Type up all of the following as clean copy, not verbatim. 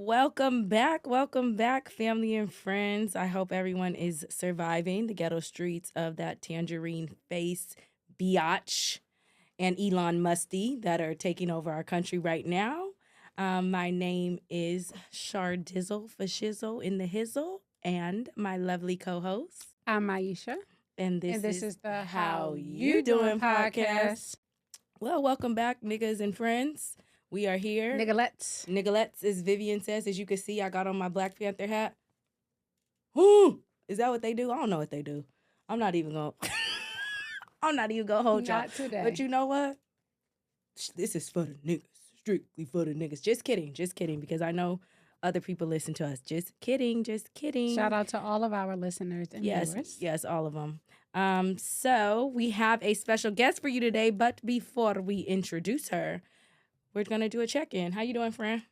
Welcome back, family and friends. I hope everyone is surviving the ghetto streets of that tangerine face biatch and Elon Musty that are taking over our country right now. My name is Shardizzle for Shizzle in the Hizzle, and my lovely co-host. I'm Aisha, And this and this is is the How How You You Doing Doing podcast. podcast. Well, welcome back, niggas and friends. We are here. Nigga, Nicolettes, as Vivian says, as you can see, I got on my Black Panther hat. Whoo! Is that what they do? I don't know what they do. I'm not even gonna. I'm not even gonna hold y'all. Not today. But you know what? This is for the niggas, strictly for the niggas. Just kidding, because I know other people listen to us. Just kidding. Shout out to all of our listeners and viewers. Yes, all of them. So we have a special guest for you today, but before we introduce her, we're gonna do a check-in. How you doing, friend?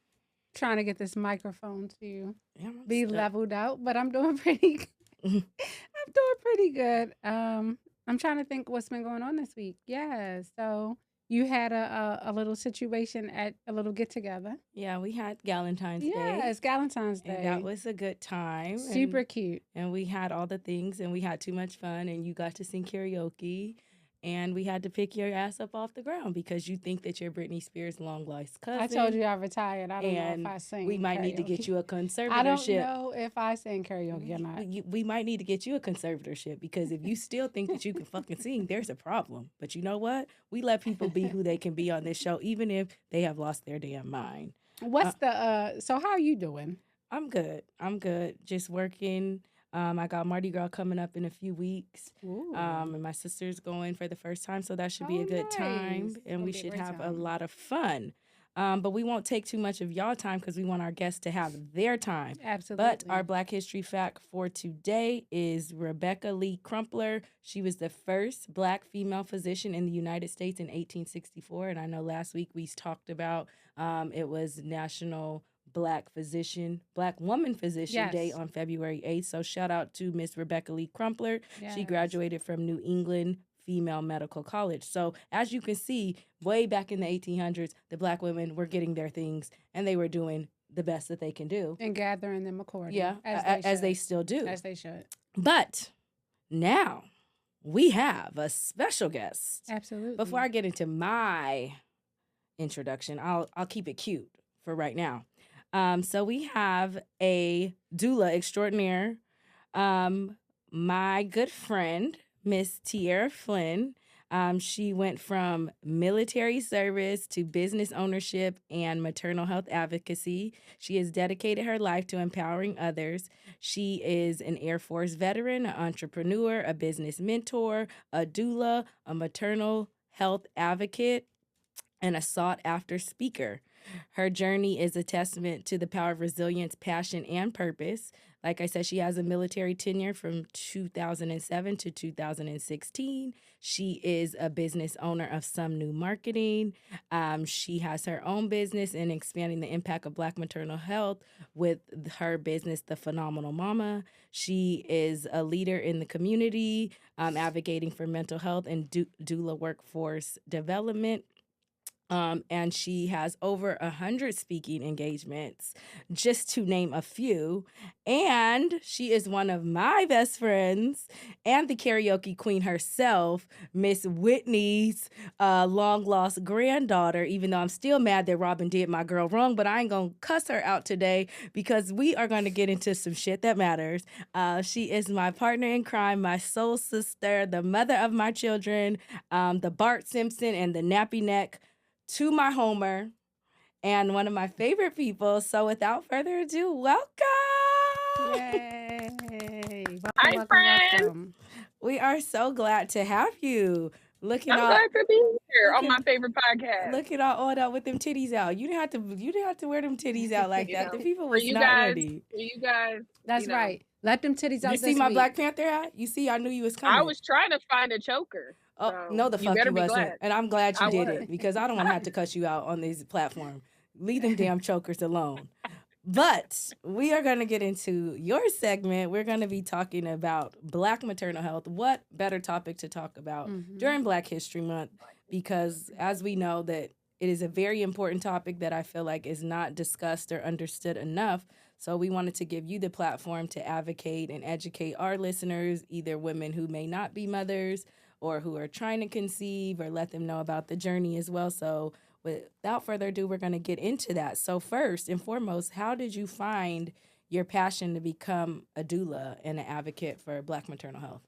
Trying to get this microphone to Yeah, I'm be stuck. leveled out, but I'm doing pretty good. I'm doing pretty good. I'm trying to think what's been going on this week. Yeah, so you had a little situation at a little get-together. Yeah, we had Galentine's Day. Yeah, it's Galentine's Day. And that was a good time. Super cute. And we had all the things, and we had too much fun, and you got to sing karaoke, and we had to pick your ass up off the ground because you think that you're Britney Spears' long-lost cousin. I told you I retired. I don't know if I sing we might karaoke. need to get you a conservatorship. I don't know if I sing karaoke or not. We might need to get you a conservatorship because if you still think that you can fucking sing, there's a problem. But you know what? We let people be who they can be on this show, even if they have lost their damn mind. What's so how are you doing? I'm good. Just working. I got Mardi Gras coming up in a few weeks. And my sister's going for the first time, so that should be a good time. And we should have a lot of fun. But we won't take too much of y'all time because we want our guests to have their time. Absolutely. But our Black History fact for today is Rebecca Lee Crumpler. She was the first Black female physician in the United States in 1864. And I know last week we talked about it was National Black Woman Physician Day on February 8th. So shout out to Miss Rebecca Lee Crumpler. Yes. She graduated from New England Female Medical College. So as you can see, way back in the 1800s, the Black women were getting their things and they were doing the best that they can do. And gathering them accordingly. Yeah, as they still do. As they should. But now we have a special guest. Absolutely. Before I get into my introduction, I'll keep it cute for right now. So we have a doula extraordinaire, my good friend, Miss Tiara Flynn. She went from military service to business ownership and maternal health advocacy. She has dedicated her life to empowering others. She is an Air Force veteran, an entrepreneur, a business mentor, a doula, a maternal health advocate, and a sought-after speaker. Her journey is a testament to the power of resilience, passion, and purpose. Like I said, she has a military tenure from 2007 to 2016. She is a business owner of Some New Marketing. She has her own business in expanding the impact of Black maternal health with her business, The Phenomenal Mama. She is a leader in the community, advocating for mental health and doula workforce development. And she has over 100 speaking engagements, just to name a few. And she is one of my best friends and the karaoke queen herself, Miss Whitney's long-lost granddaughter, even though I'm still mad that Robin did my girl wrong, but I ain't going to cuss her out today because we are going to get into some shit that matters. She is my partner in crime, my soul sister, the mother of my children, the Bart Simpson and the nappy neck to my Homer, and one of my favorite people. So without further ado, welcome. Yay. Hi, friends. Welcome. We are so glad to have you. I'm glad to be here on my favorite podcast. Look at all that with them titties out. You didn't have to wear them titties out like that. The people was not ready. For you guys. That's right. Let them titties out. You see my Black Panther hat? You see, I knew you was coming. I was trying to find a choker. Oh, so no, the fuck you wasn't. Glad. And I'm glad you did it because I don't want to have to cuss you out on this platform. Leave them damn chokers alone. But we are going to get into your segment. We're going to be talking about Black maternal health. What better topic to talk about during Black History Month? Because as we know that it is a very important topic that I feel like is not discussed or understood enough. So we wanted to give you the platform to advocate and educate our listeners, either women who may not be mothers or who are trying to conceive, or let them know about the journey as well. So without further ado, we're going to get into that. So first and foremost, how did you find your passion to become a doula and an advocate for Black maternal health?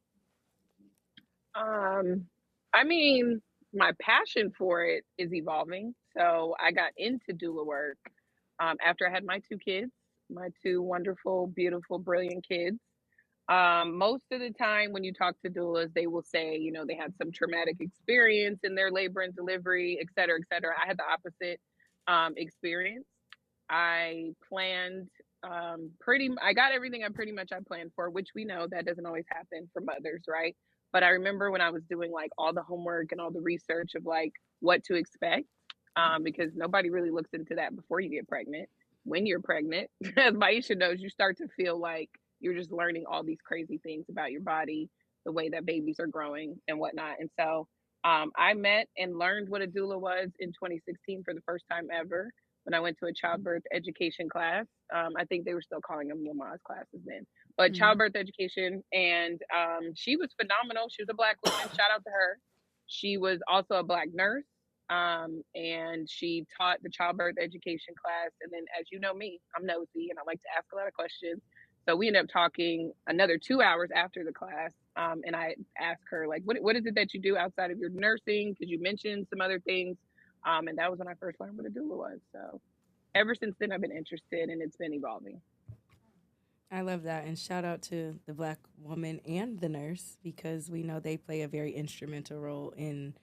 I mean, my passion for it is evolving. So I got into doula work after I had my two kids, my two wonderful, beautiful, brilliant kids. Most of the time, when you talk to doulas, they will say, they had some traumatic experience in their labor and delivery, et cetera, et cetera. I had the opposite experience. I planned I got everything I planned for, which we know that doesn't always happen for mothers, right? But I remember when I was doing like all the homework and all the research of like what to expect, because nobody really looks into that before you get pregnant. When you're pregnant, as Maisha knows, you start to feel like you're just learning all these crazy things about your body, the way that babies are growing and whatnot. And so I met and learned what a doula was in 2016 for the first time ever when I went to a childbirth education class. I think they were still calling them Lamaze classes then, but childbirth education. And she was phenomenal. She was a Black woman. Shout out to her. She was also a Black nurse. And she taught the childbirth education class. And then, as you know me, I'm nosy and I like to ask a lot of questions. So we ended up talking another 2 hours after the class. And I asked her, like, what is it that you do outside of your nursing? Because you mentioned some other things. And that was when I first learned what a doula was. So ever since then, I've been interested and it's been evolving. I love that. And shout out to the Black woman and the nurse, because we know they play a very instrumental role in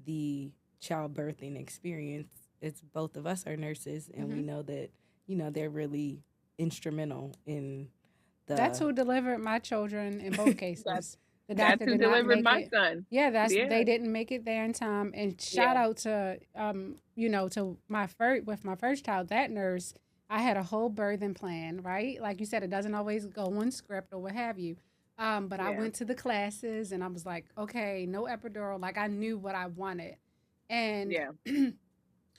the childbirthing experience. It's both of us are nurses, and we know that, they're really instrumental in That's who delivered my children in both cases. The That's doctor who did not delivered make my it. son. Yeah, Yeah. they didn't make it there in time. And shout Yeah. out to to my first child, that nurse. I had a whole birthing plan, right? Like you said, it doesn't always go on script or what have you. But I Yeah. went to the classes and I was like, okay, no epidural. Like I knew what I wanted, and Yeah.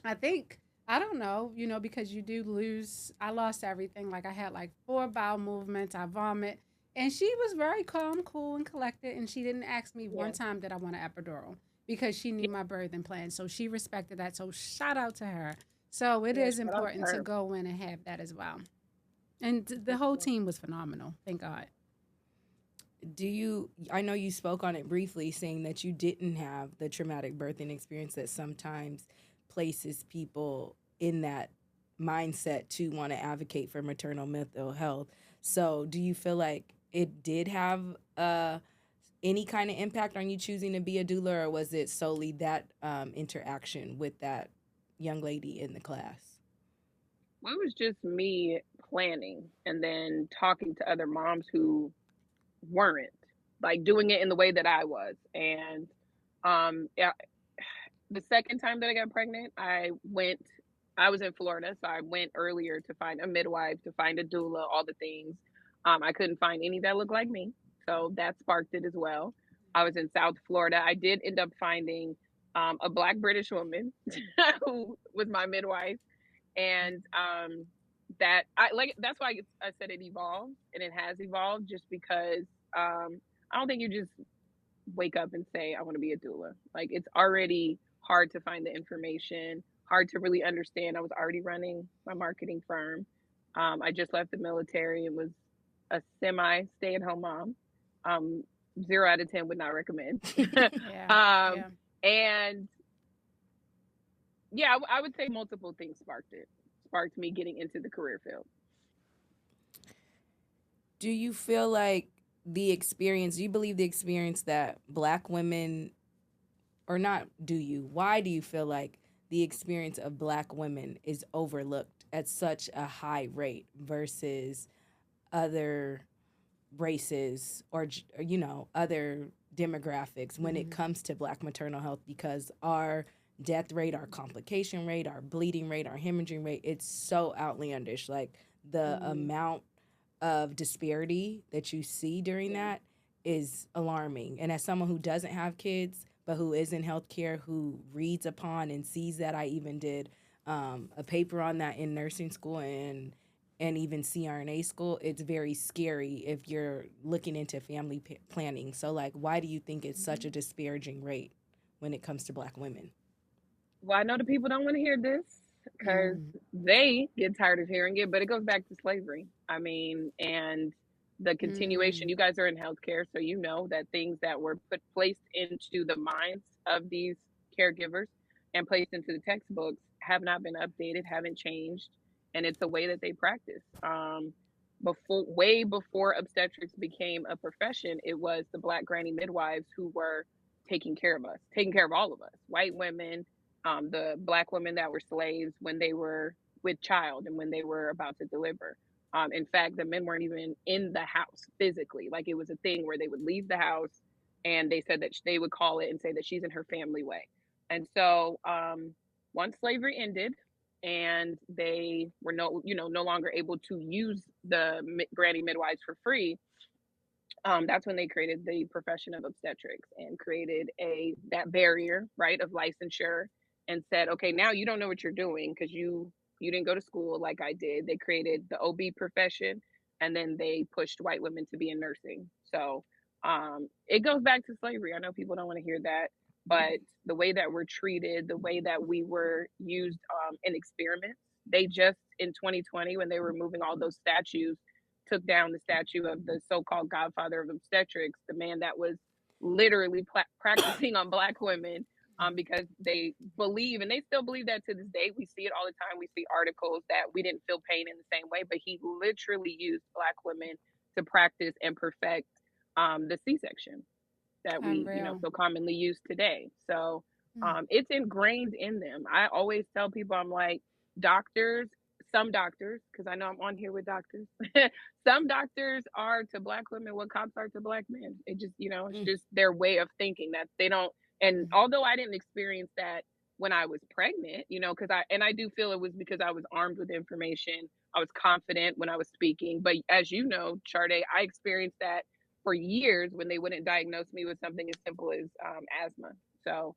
I think I don't know, because you do lose. I lost everything. Like I had like 4 bowel movements. I vomit, and she was very calm, cool, and collected. And she didn't ask me one Yeah. time that I want an epidural because she knew my birthing plan. So she respected that. So shout out to her. So it Yeah, is shout out to important to her. go in and have that as well. And the whole team was phenomenal. Thank God. I know you spoke on it briefly, saying that you didn't have the traumatic birthing experience that sometimes places people in that mindset to want to advocate for maternal mental health. So do you feel like it did have any kind of impact on you choosing to be a doula, or was it solely that interaction with that young lady in the class? Well, it was just me planning and then talking to other moms who weren't like doing it in the way that I was. And yeah, the second time that I got pregnant, I was in Florida, so I went earlier to find a midwife, to find a doula, all the things. I couldn't find any that looked like me, so that sparked it as well. I was in South Florida. I did end up finding a Black British woman who was my midwife, and that I like. That's why I said it evolved, and it has evolved just because I don't think you just wake up and say I want to be a doula. Like it's already hard to find the information, hard to really understand. I was already running my marketing firm. I just left the military and was a semi stay-at-home mom. Um, 0 out of 10 would not recommend. Yeah. Yeah. And yeah, I would say multiple things sparked me getting into the career field. Do you feel like do you believe the experience that Black women, or not do you, why do you feel like the experience of Black women is overlooked at such a high rate versus other races or, other demographics when it comes to Black maternal health? Because our death rate, our complication rate, our bleeding rate, our hemorrhaging rate, it's so outlandish. Like the amount of disparity that you see during that is alarming. And as someone who doesn't have kids, but who is in healthcare, who reads upon and sees that. I even did a paper on that in nursing school and even CRNA school. It's very scary if you're looking into family planning. So, like, why do you think it's such a disparaging rate when it comes to Black women? Well, I know the people don't want to hear this because they get tired of hearing it, but it goes back to slavery. I mean, and the continuation. You guys are in healthcare, so you know that things that were placed into the minds of these caregivers and placed into the textbooks have not been updated, haven't changed, and it's a way that they practice. Way before obstetrics became a profession, it was the Black granny midwives who were taking care of us, taking care of all of us, white women, the Black women that were slaves when they were with child and when they were about to deliver. In fact, the men weren't even in the house physically. Like, it was a thing where they would leave the house and they said that they would call it and say that she's in her family way. And so once slavery ended and they were no longer able to use the granny midwives for free, that's when they created the profession of obstetrics and created that barrier, right, of licensure, and said, okay, now you don't know what you're doing because you didn't go to school like I did. They created the OB profession, and then they pushed white women to be in nursing. So it goes back to slavery. I know people don't want to hear that, but the way that we're treated, the way that we were used in experiments, they just in 2020, when they were removing all those statues, took down the statue of the so-called godfather of obstetrics, the man that was literally practicing on Black women, because they believe, and they still believe that to this day. We see it all the time. We see articles that we didn't feel pain in the same way, but he literally used Black women to practice and perfect the C-section that we, so commonly use today. So it's ingrained in them. I always tell people, I'm like, some doctors, because I know I'm on here with doctors, some doctors are to Black women what cops are to Black men. It just, it's just their way of thinking that they don't. And although I didn't experience that when I was pregnant, because I do feel it was because I was armed with information. I was confident when I was speaking. But as you know, Sade, I experienced that for years when they wouldn't diagnose me with something as simple as asthma. So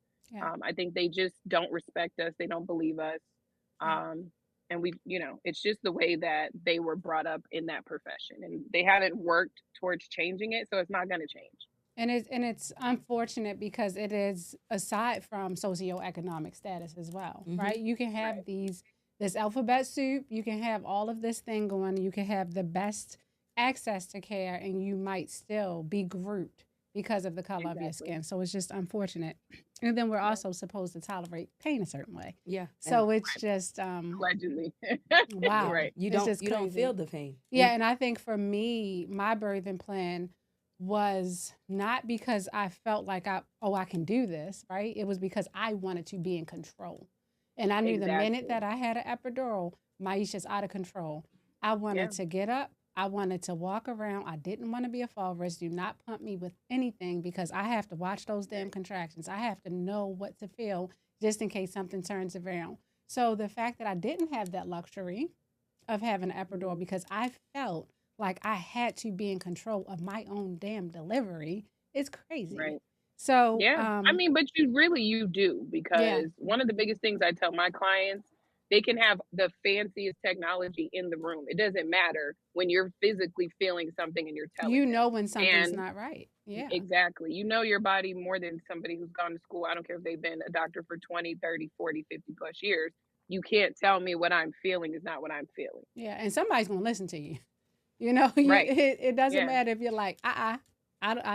I think they just don't respect us. They don't believe us. And it's just the way that they were brought up in that profession, and they haven't worked towards changing it. So it's not going to change. And it's unfortunate because it is aside from socioeconomic status as well, right? You can have this alphabet soup, you can have all of this thing going, you can have the best access to care, and you might still be grouped because of the color of your skin. So it's just unfortunate. And then we're also supposed to tolerate pain a certain way. Yeah. So it's just allegedly. Wow. Right. You don't feel the pain. Yeah, and I think for me, my birthing plan was not because I felt like I can do this, right? It was because I wanted to be in control. And I knew the minute that I had an epidural, Maisha's out of control. I wanted to get up. I wanted to walk around. I didn't want to be a fall risk. Do not pump me with anything because I have to watch those damn contractions. I have to know what to feel just in case something turns around. So the fact that I didn't have that luxury of having an epidural because I felt like I had to be in control of my own damn delivery is crazy. Right. So, I mean, but you do, because one of the biggest things I tell my clients, they can have the fanciest technology in the room. It doesn't matter when you're physically feeling something and you're telling them. When something's not right. Yeah. Exactly. You know your body more than somebody who's gone to school. I don't care if they've been a doctor for 20, 30, 40, 50 plus years. You can't tell me what I'm feeling is not what I'm feeling. Yeah. And somebody's going to listen to you. Right. It doesn't matter if you're like, I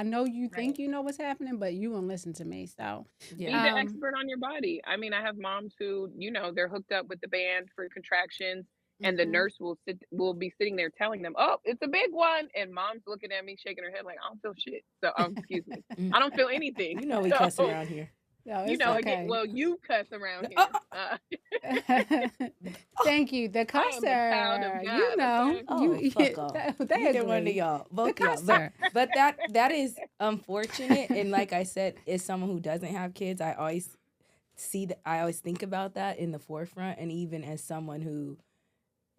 know you think you know what's happening, but you won't listen to me. So be the expert on your body. I mean, I have moms who, they're hooked up with the band for contractions, and the nurse will be sitting there telling them, "Oh, it's a big one," and mom's looking at me, shaking her head like, "I don't feel shit." So, excuse me, I don't feel anything. We cuss around here. No, it's okay. Again, well, you cuss around here. Thank you, the cusser. Fuck off. Neither one of y'all, both y'all. But that is unfortunate. And like I said, as someone who doesn't have kids, I always think about that in the forefront. And even as someone who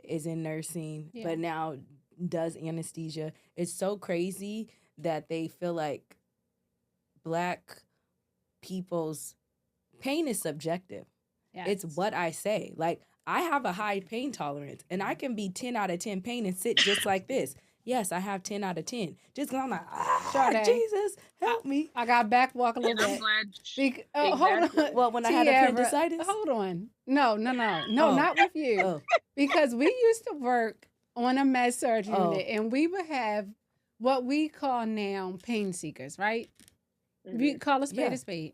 is in nursing, but now does anesthesia, it's so crazy that they feel like Black people's pain is subjective. It's Yes. what I say. Like, I have a high pain tolerance, and I can be 10 out of 10 pain and sit just like this. Yes, I have 10 out of 10. Just because I'm like, Sade, Jesus, help me. I got back walk a little And I'm bit. glad. Hold Exactly. on. Well, when I had Tiara, appendicitis? hold on. No, Oh. not with you. Oh. Because we used to work on a med surg Oh. unit, and we would have what we call now pain seekers, right? We call a spade Yeah. a spade.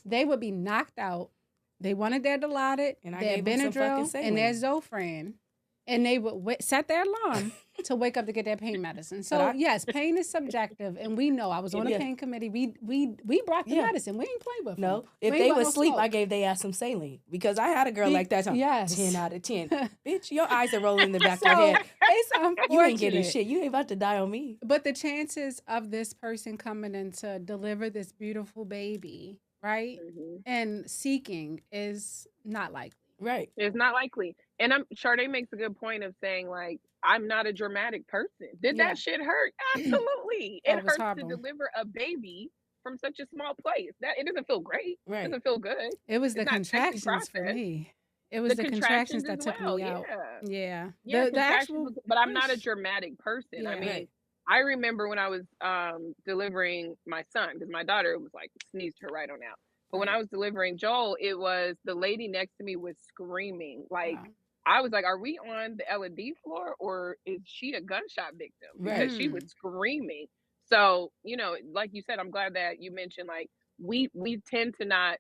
They would be knocked out. They wanted their Dilaudid, And I their gave 'em some fucking Benadryl, and their saline. Zofran, and they would set their alarm to wake up to get their pain medicine. So yes, pain is subjective, and we know. I was on a Yeah. pain committee. We brought the Yeah. medicine. We ain't play with them. No, if We ain't they brought would no sleep, smoke. I gave they ass some saline because I had a girl like that. Yes. 10 out of 10. Bitch, your eyes are rolling in the back of So your head. it's unfortunate. You ain't getting shit. You ain't about to die on me. But the chances of this person coming in to deliver this beautiful baby, right, and seeking is not likely. Right. It's not likely. And Sade makes a good point of saying, like, I'm not a dramatic person. Did Yeah. that shit hurt? Absolutely. Oh, It it was hurts horrible. to deliver a baby from such a small place. That it doesn't feel great. Right. It doesn't feel good. It was the It's not sexy contractions for process. me. It was the contractions that as took well. me out. Yeah. Yeah. The Contractions, actual but I'm not a push. dramatic person. Yeah. I mean, Right. I remember when I was delivering my son, because my daughter was like sneezed her right on out. But when I was delivering Joel, it was the lady next to me was screaming. Like, Wow. I was like, are we on the L&D floor or is she a gunshot victim? Because she was screaming. So, you know, like you said, I'm glad that you mentioned, like, we tend to not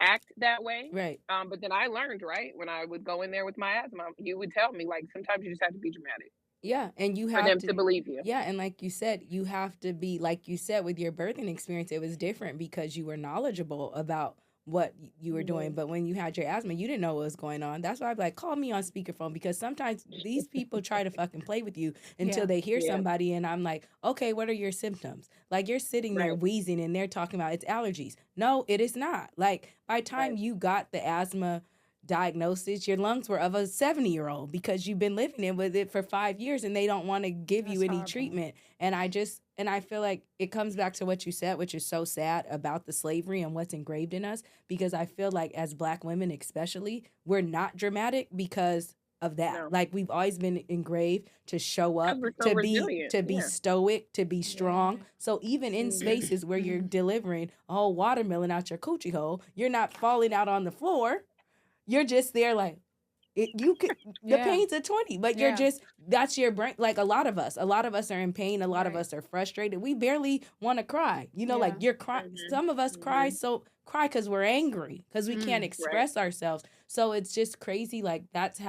act that way. Right. But then I learned, right, when I would go in there with my asthma, you would tell me, like, sometimes you just have to be dramatic. Yeah, and you for have them to believe you. Yeah, and like you said, you have to be, like you said, with your birthing experience, it was different because you were knowledgeable about what you were doing. But when you had your asthma, you didn't know what was going on. That's why I'm like, call me on speakerphone, because sometimes these people try to fucking play with you until they hear somebody, and I'm like, okay, what are your symptoms? Like, you're sitting there wheezing and they're talking about it's allergies. No, it is not. Like, by the time you got the asthma diagnosis, your lungs were of a 70-year-old because you've been living with it for 5 years and they don't want to give you any treatment. And I feel like it comes back to what you said, which is so sad about the slavery and what's engraved in us, because I feel like as Black women especially, we're not dramatic because of that. No. Like, we've always been engraved to show up, we're so resilient. to be stoic, to be strong. Yeah. So even in spaces where you're delivering a whole watermelon out your coochie hole, you're not falling out on the floor. You're just there like, the pain's a 20, but you're just, that's your brain. Like, a lot of us are in pain. A lot of us are frustrated. We barely want to cry. You know, like, you're crying. Some of us cry because we're angry, because we can't express ourselves. So it's just crazy. Like, that's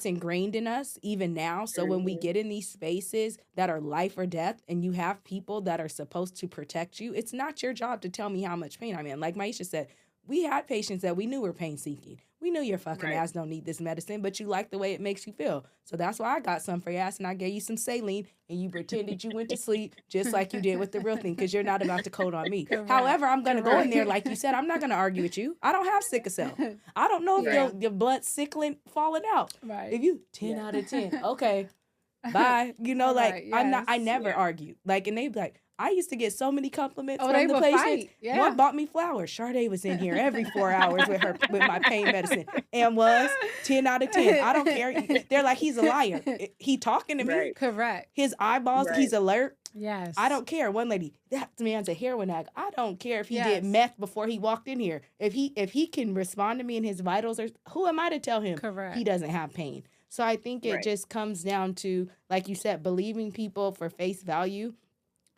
ingrained in us even now. So when we get in these spaces that are life or death, and you have people that are supposed to protect you, it's not your job to tell me how much pain I'm in. Like Maisha said, we had patients that we knew were pain seeking. We knew your fucking ass don't need this medicine, but you like the way it makes you feel. So that's why I got some for your ass, and I gave you some saline, and you pretended you went to sleep just like you did with the real thing, because you're not about to code on me. However, I'm going to go in there, like you said, I'm not going to argue with you. I don't have sickle cell. I don't know if your blood's sickling, falling out. If you 10 out of 10, okay, bye. You know, like, I never argue. Like, and they be like, I used to get so many compliments from the patients. One bought me flowers. Sade was in here every 4 hours with my pain medicine, and was 10 out of 10. I don't care. They're like, he's a liar. He talking to me. Correct. His eyeballs, he's alert. Yes. I don't care. One lady, that man's a heroin addict. I don't care if he did meth before he walked in here. If he can respond to me in his vitals, or who am I to tell him he doesn't have pain? So I think it just comes down to, like you said, believing people for face value,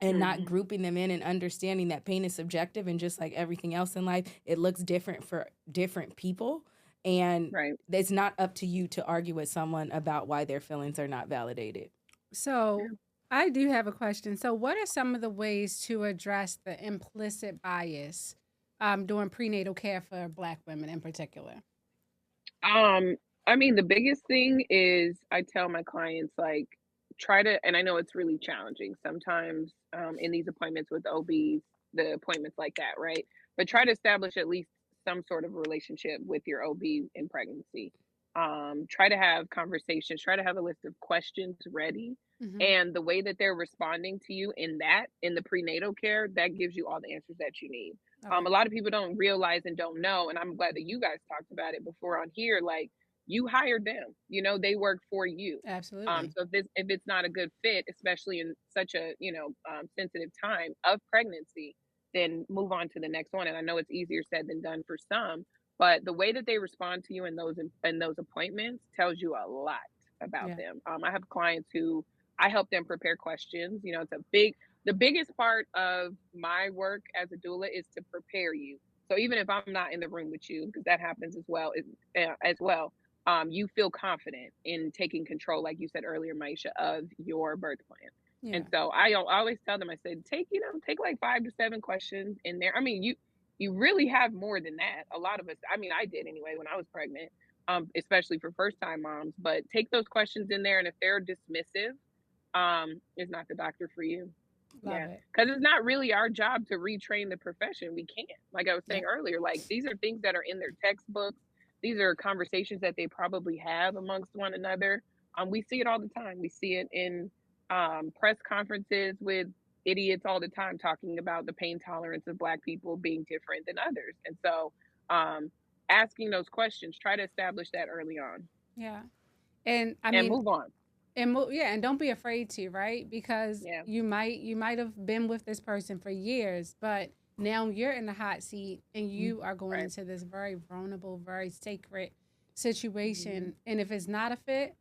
and not grouping them in, and understanding that pain is subjective, and just like everything else in life, it looks different for different people. And it's not up to you to argue with someone about why their feelings are not validated. So I do have a question. So what are some of the ways to address the implicit bias during prenatal care for Black women in particular? I mean, the biggest thing is I tell my clients, like, try to, and I know it's really challenging sometimes in these appointments with OBs, the appointments like that, right? But try to establish at least some sort of relationship with your OB in pregnancy. Try to have conversations, try to have a list of questions ready. Mhm. And the way that they're responding to you in the prenatal care, that gives you all the answers that you need. Okay. A lot of people don't realize and don't know, and I'm glad that you guys talked about it before on here. Like, you hired them, they work for you. Absolutely. So if it's not a good fit, especially in such a sensitive time of pregnancy, then move on to the next one. And I know it's easier said than done for some, but the way that they respond to you in those appointments tells you a lot about Yeah. them. I have clients who I help them prepare questions. It's the biggest part of my work as a doula is to prepare you. So even if I'm not in the room with you, because that happens as well, you feel confident in taking control, like you said earlier, Maisha, of your birth plan. And Yeah. so I always tell them, I said, take like 5 to 7 questions in there. I mean, you really have more than that. A lot of us, I mean, I did anyway when I was pregnant, especially for first time moms. But take those questions in there, and if they're dismissive, is not the doctor for you. Love Yeah, it. because it's not really our job to retrain the profession. We can't. Like I was Yeah. saying earlier, like these are things that are in their textbooks. These are conversations that they probably have amongst one another. We see it all the time. We see it in press conferences with idiots all the time talking about the pain tolerance of Black people being different than others. And so, um, asking those questions, try to establish that early on Yeah. And I and mean, move on. yeah, and don't be afraid to, right? Because Yeah. you might have been with this person for years, but now you're in the hot seat and you are going Right. into this very vulnerable, very sacred Mhm. situation. And if it's not a fit,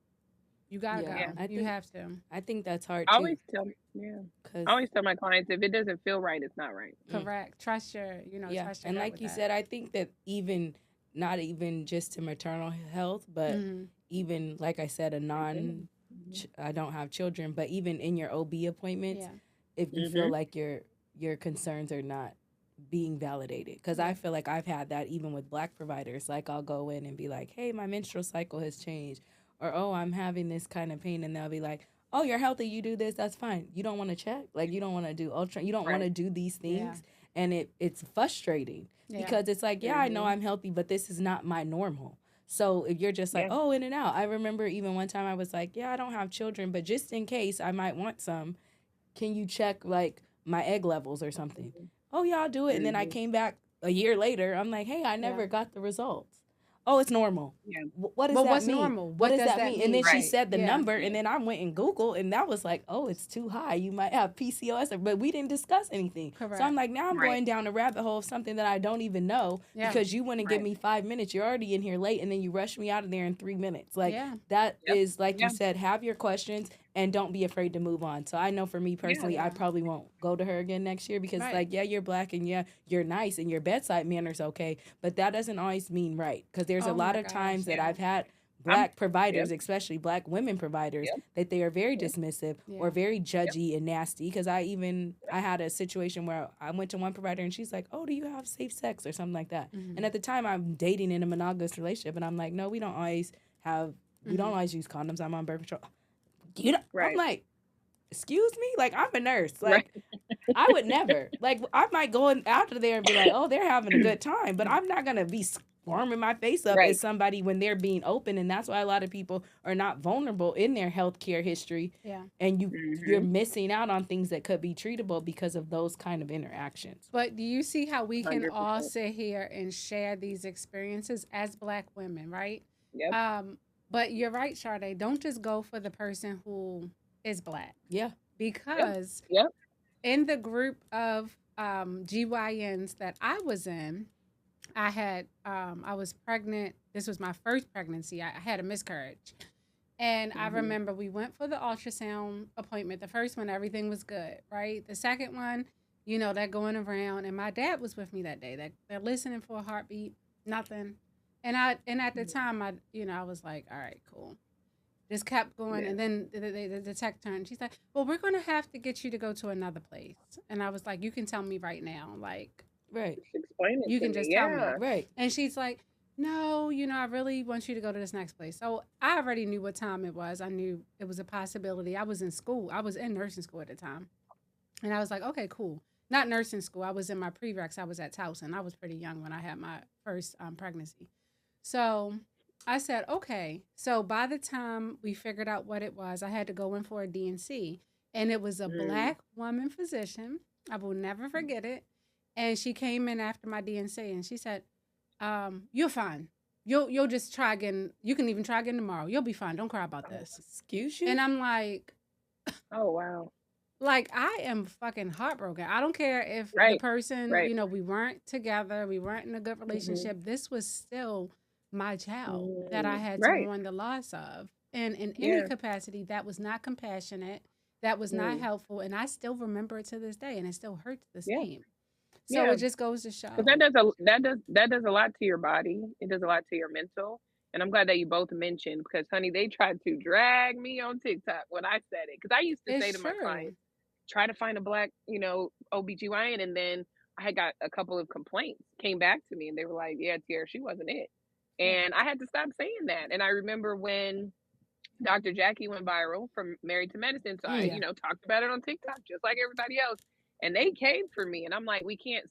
you gotta Yeah, Yeah. go. You have to. I think that's hard I too, always tell yeah. I cause always tell my clients if it doesn't feel right, it's not right. mm, Correct. yeah, Trust your and gut like with you that. said, I think that even not even just to maternal health, but Hmm. even like I said, Maternity. Mhm. I don't have children, but even in your OB appointments, Yeah. if you feel Mhm. like your concerns are not being validated, because I Yeah. feel like I've had that even with Black providers. Like I'll go in and be like, "Hey, my menstrual cycle has changed," or "Oh, I'm having this kind of pain," and they'll be like, "Oh, you're healthy. You do this. That's fine. You don't want to check. Like you don't want to do ultra. You don't want Right. to do these Yeah. things." And it's frustrating Yeah. because it's like, yeah, I know Mhm. I'm healthy, but this is not my normal. So if you're just like, Yeah. oh, in and out. I remember even one time I was like, yeah, I don't have children, but just in case I might want some, can you check like my egg levels or something? Mhm. Oh yeah, I'll do it. And then I Mhm. came back a year later. I'm like, hey, I Yeah. never got the results. Oh, it's normal. Yeah. What does But that what's mean? normal? What What does does that that mean? And mean? then she Right. Right. said the Yeah. number, and Yeah. then I went and Googled, and that was like, oh, it's too high. You might have PCOS, but we didn't discuss anything. So I'm Correct. like, now I'm Right. going down a rabbit hole of something that I don't even know Yeah. because you wouldn't give Right. me 5 minutes. You're already in here late, and then you rush me out of there in 3 minutes. Like Yeah. that Yep. is like you Yeah. said, have your questions and don't be afraid to move on. So I know for me Yeah. personally, I Yeah. probably won't go to her again next year because Right. like, yeah, you're Black and yeah, you're nice and your bedside manner's okay, but that doesn't always mean right because there's a Oh lot my of times gosh. that Yeah. I've had I'm Black providers, Yep. especially Black women providers, Yep. that they are very Yep. dismissive or Yeah. very Yep. judgy and nasty. Because Yep. I had a situation where I went to one provider and she's like, "Oh, do you have safe sex or something like that?" And Hmm. at the time, I'm dating in a monogamous relationship, and I'm like, "No, we don't Hmm. always use condoms. I'm on birth control." I'm Right. like, "Excuse me, like I'm a nurse, Right. like." I would never. Like I might go in after there and be like, "Oh, they're having a good time," but I'm not gonna be squirming my face up at Right. somebody when they're being open, and that's why a lot of people are not vulnerable in their healthcare history, Yeah. and you're Mhm. missing out on things that could be treatable because of those kind of interactions. But do you see how we can all 100%. sit here and share these experiences as Black women, right? Yep. Um, but you're right, Sade. Don't just go for the person who is Black Yeah, Yep. because Yep. in the group of GYNs that I was in, I was pregnant. This was my first pregnancy. I had a miscarriage. And I Mhm. remember we went for the ultrasound appointment. The first one, everything was good, right? The second one, they're going around, and my dad was with me that day. They're listening for a heartbeat, nothing. And at the time, I was like, all right, cool. Just kept going, Yeah. and then the tech turned. She's like, well, we're gonna have to get you to go to another place. And I was like, you can tell me right now, like right, Just explain it you to can me. just tell me. Yeah. right. And she's like, no, I really want you to go to this next place. So I already knew what time it was. I knew it was a possibility. I was in school. I was in nursing school at the time. And I was like, okay, cool. Not nursing school. I was in my prereqs. I was at Towson. I was pretty young when I had my first pregnancy. So I said, okay. So by the time we figured out what it was, I had to go in for a DNC. And it was a Mm. Black woman physician. I will never forget it. And she came in after my DNC and she said, you're fine. You'll just try again. You can even try again tomorrow. You'll be fine. Don't cry about Oh, this. Excuse And you? I'm oh wow. like, I am fucking heartbroken. I don't care if the Right. person, Right. we weren't together, we weren't in a good Hmm. relationship. This was still my child that I Mm. had to Right. mourn the loss of. And in any Yeah. capacity, that was not compassionate, that was not Mm. helpful. And I still remember it to this day, and it still hurts the Yeah. same. So Yeah. it just goes to Because show. that does a lot to your body. It does a lot to your mental. And I'm glad that you both mentioned because honey, they tried to drag me on TikTok when I said it. Because I used to say It's to my true. clients, try to find a black, OBGYN. And then I had got a couple of complaints came back to me and they were like, yeah, Tiara, she wasn't it. Yeah. And I had to stop saying that. And I remember when Dr. Jackie went viral from Married to Medicine. So I, Mm. Yeah. talked about it on TikTok just like everybody else. And they came for me. And I'm like, we can't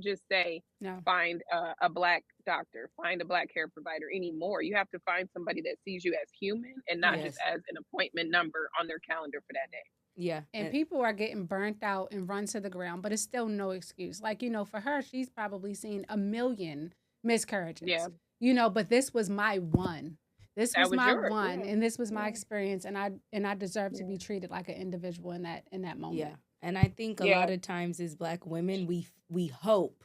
just say No. find a black doctor, find a black care provider anymore. You have to find somebody that sees you as human and not Yeah. just Yes. as an appointment number on their calendar for that day. Yeah. And people are getting burnt out and run to the ground, but it's still no excuse. Like, for her, she's probably seen a million Yeah, miscarriages, but this was my one. This that was was my yours. one, Yeah, and this was my yeah, experience, and I deserve to yeah, be treated like an individual in that Yeah. moment. And I think a yeah. lot of times as black women, we hope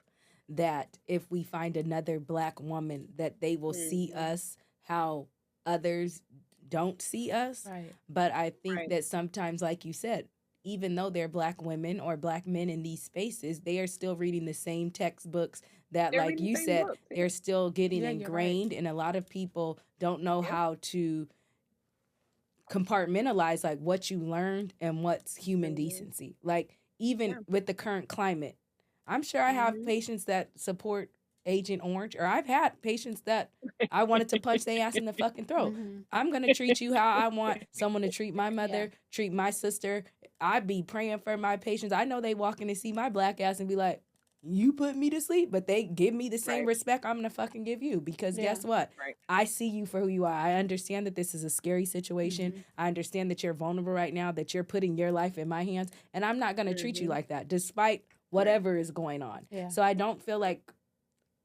that if we find another black woman that they will see Hmm. us how others don't see us. Right. But I think Right. that sometimes, like you said, even though they're black women or black men in these spaces, they are still reading the same textbooks that, They're like reading the you same said, books. Yeah, they're still getting Yeah, you're right. ingrained. And a lot of people don't know yep. how to compartmentalize like what you learned and what's human Hmm. decency. Like even Yeah. with the current climate, I'm sure I have Hmm. patients that support Agent Orange, or I've had patients that I wanted to punch their ass in the fucking throat. Mm-hmm. I'm gonna treat you how I want someone to treat my Yeah. mother, treat my sister. I be praying for my patients. I know they walk in to see my black ass and be like, "You put me to sleep," but they give me the same Right. respect I'm gonna fucking give you because Yeah. guess what? Right. I see you for who you are. I understand that this is a scary situation. Mm-hmm. I understand that you're vulnerable right now, that you're putting your life in my hands, and I'm not gonna treat you Hmm. like that, despite Right. whatever is going on. Yeah. So I don't feel like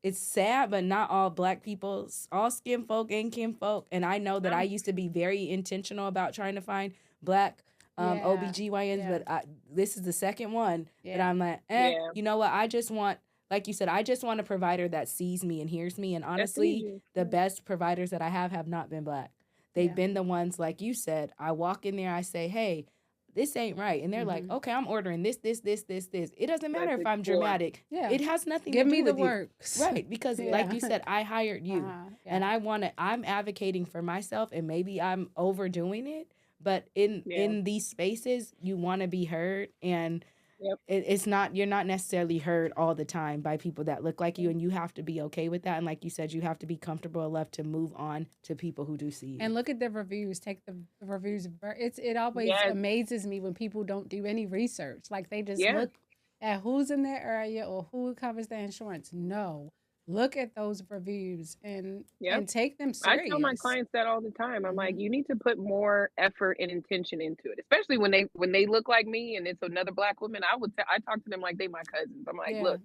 it's sad, but not all black people, all skin folk and kin folk. And I know that I No. used to be very intentional about trying to find black Yeah. OBGYNs, Yeah. but this is the second one that Yeah. I'm like, Yeah. you know what? I just want, like you said, I just want a provider that sees me and hears me. And That's honestly, easy. the best providers that I have not been black. They've Yeah. been the ones, like you said, I walk in there, I say, hey, this ain't right. And they're like, Mm-hmm. okay, I'm ordering this, this, this, this, this. It doesn't matter Let's if I'm explore. dramatic. Yeah. It has nothing to Give do me the with you. works. Right. Because like Yeah. you said, I hired you. And Yeah. I'm advocating for myself and maybe I'm overdoing it. But in Yeah. in these spaces, you want to be heard and Yep. it's not you're not necessarily heard all the time by people that look like you Yeah. and you have to be okay with that. And like you said, you have to be comfortable enough to move on to people who do see you. And look at the reviews. Take the reviews. It always Yes. amazes me when people don't do any research. Like they just Yeah. look at who's in their area or who covers their insurance. No, look at those reviews and Yep. take them I tell my serious. clients that all the time. I'm like, Hmm. you need to put more effort and intention into it, especially when they look like me and it's another black woman. I talk to them like they my cousins. I'm like, Yeah. look,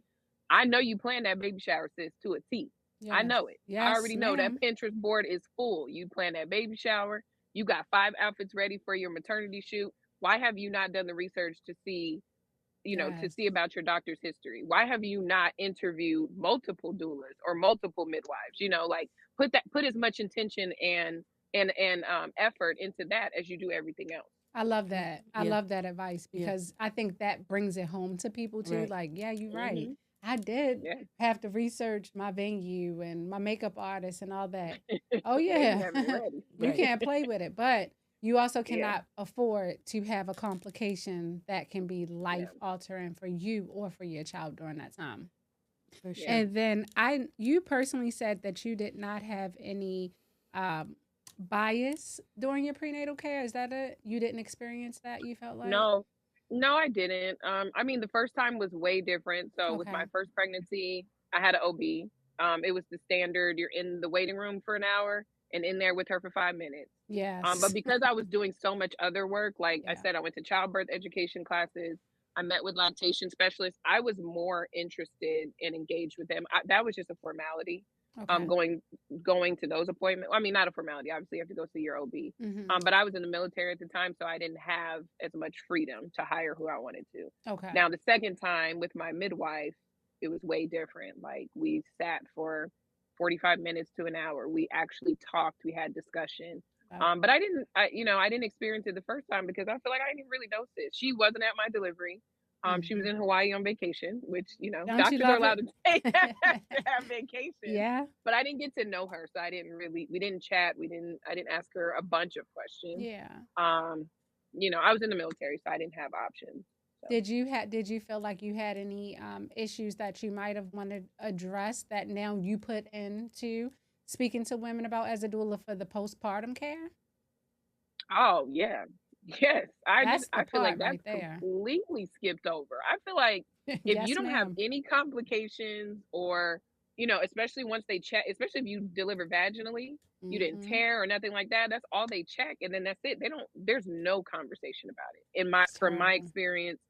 I know you planned that baby shower, sis, to a T. I Yes. know it. I Yes, already know that ma'am. Pinterest board is full. You planned that baby shower. You got 5 outfits ready for your maternity shoot. Why have you not done the research to Yes. see about your doctor's history? Why have you not interviewed multiple doulas or multiple midwives? Like put as much intention and effort into that as you do everything else. I love that. I Yeah. love that advice Yeah. because I think that brings it home to people too. Right. Like, yeah, you're right. Hmm. I did Yeah. have to research my venue and my makeup artist and all that. Oh, Yeah, you yeah. have it ready. You Right. can't play with it, but you also Yeah. cannot afford to have a complication that can be Yeah. life altering for you or for your child during that time. For Yeah. sure. And then you personally said that you did not have any um, bias during your prenatal care. Is that it? You didn't experience that, you felt like? No, no, I didn't. I mean, the first time was way different. So with my Okay. first pregnancy, I had an OB. It was the standard. You're in the waiting room for an hour. and in there with her for 5 minutes. Yes. But because I was doing so much other work, like I Yeah. said, I went to childbirth education classes. I met with lactation specialists. I was more interested and engaged with them. That was just a formality. Okay. Going to those appointments. I mean, not a formality. Obviously, you have to go see your OB. Mm-hmm. But I was in the military at the time, so I didn't have as much freedom to hire who I wanted to. Okay. Now, the second time with my midwife, it was way different. Like we sat for 45 minutes to an hour. We actually talked. We had discussion. Wow. But I didn't experience it the first time because I feel like I didn't really know it. She wasn't at my delivery. She was Mhm. in Hawaii on vacation, which, Don't you doctors are love allowed it? to take to have vacation. Yeah. But I didn't get to know her, so we didn't chat. I didn't ask her a bunch of questions. Yeah. I was in the military, so I didn't have options. So. Did you feel like you had any issues that you might have wanted addressed that now you put into speaking to women about as a doula for the postpartum care? Oh yeah. Yes. That's the I feel like part that's right there. completely skipped over. I feel like if you Yes, don't have ma'am. any complications or, especially once they check, especially if you deliver vaginally, you didn't Mm-hmm. tear or nothing like that, that's all they check and then that's it. There's no conversation about it. It's From my terrible. experience,